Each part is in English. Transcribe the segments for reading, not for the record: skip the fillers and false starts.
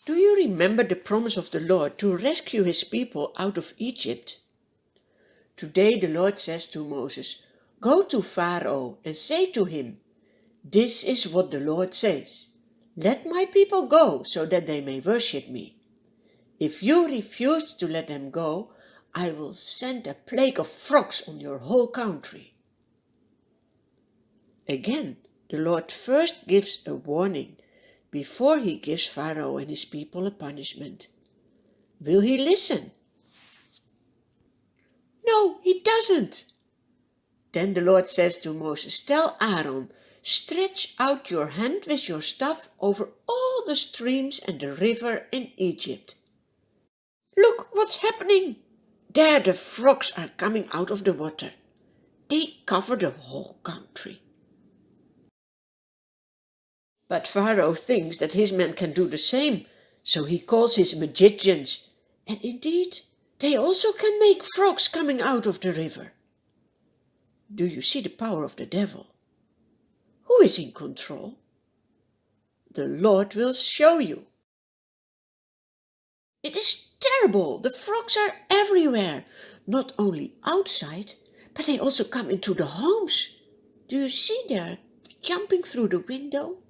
Do you remember the promise of the Lord to rescue his people out of Egypt? Today the Lord says to Moses, "Go to Pharaoh and say to him, 'This is what the Lord says. Let my people go so that they may worship me. If you refuse to let them go, I will send a plague of frogs on your whole country.'" Again, the Lord first gives a warning before he gives Pharaoh and his people a punishment. Will he listen? No, he doesn't. Then the Lord says to Moses, "Tell Aaron, stretch out your hand with your staff over all the streams and the river in Egypt. Look what's happening. There the frogs are coming out of the water. They cover the whole country." But Pharaoh thinks that his men can do the same, so he calls his magicians, and indeed, they also can make frogs coming out of the river. Do you see the power of the devil? Who is in control? The Lord will show you. It is terrible. The frogs are everywhere, not only outside, but they also come into the homes. Do you see they are jumping through the window?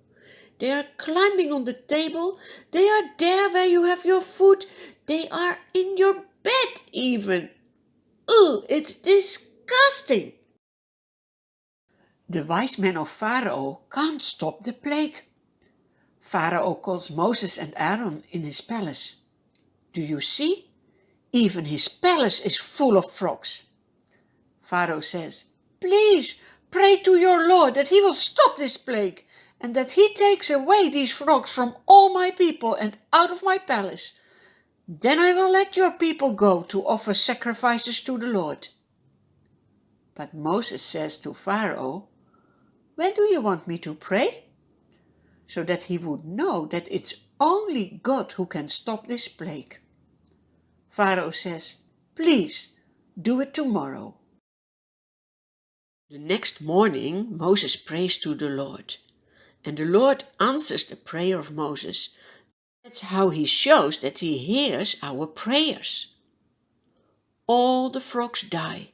They are climbing on the table. They are there where you have your food. They are in your bed even. Ugh, it's disgusting. The wise men of Pharaoh can't stop the plague. Pharaoh calls Moses and Aaron in his palace. Do you see? Even his palace is full of frogs. Pharaoh says, "Please pray to your Lord that he will stop this plague and that he takes away these frogs from all my people and out of my palace. Then I will let your people go to offer sacrifices to the Lord." But Moses says to Pharaoh, "When do you want me to pray?" So that he would know that it's only God who can stop this plague. Pharaoh says, "Please do it tomorrow." The next morning Moses prays to the Lord, and the Lord answers the prayer of Moses. That's how he shows that he hears our prayers. All the frogs die.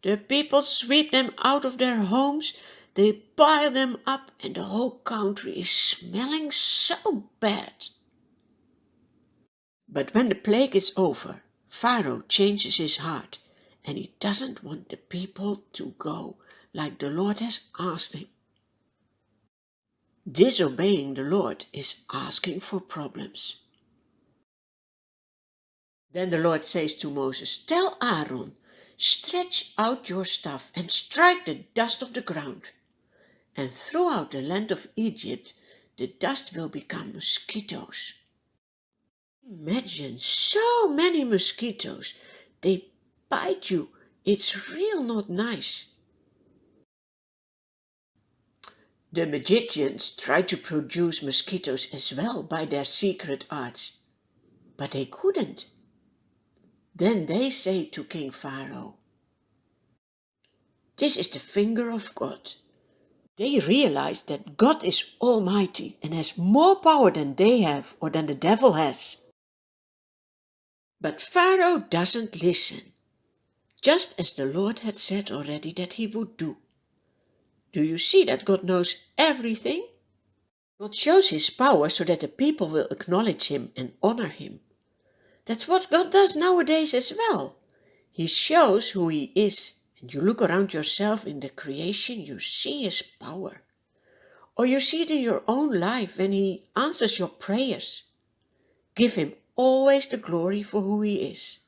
The people sweep them out of their homes, they pile them up, and the whole country is smelling so bad. But when the plague is over, Pharaoh changes his heart, and he doesn't want the people to go like the Lord has asked him. Disobeying the Lord is asking for problems. Then the Lord says to Moses, "Tell Aaron, stretch out your staff and strike the dust of the ground. And throughout the land of Egypt, the dust will become mosquitoes." Imagine so many mosquitoes. They bite you. It's real not nice. The magicians tried to produce mosquitoes as well by their secret arts, but they couldn't. Then they say to King Pharaoh, "This is the finger of God." They realize that God is almighty and has more power than they have or than the devil has. But Pharaoh doesn't listen, just as the Lord had said already that he would do. Do you see that God knows everything? God shows his power so that the people will acknowledge him and honor him. That's what God does nowadays as well. He shows who he is, and you look around yourself in the creation, you see his power. Or you see it in your own life when he answers your prayers. Give him always the glory for who he is.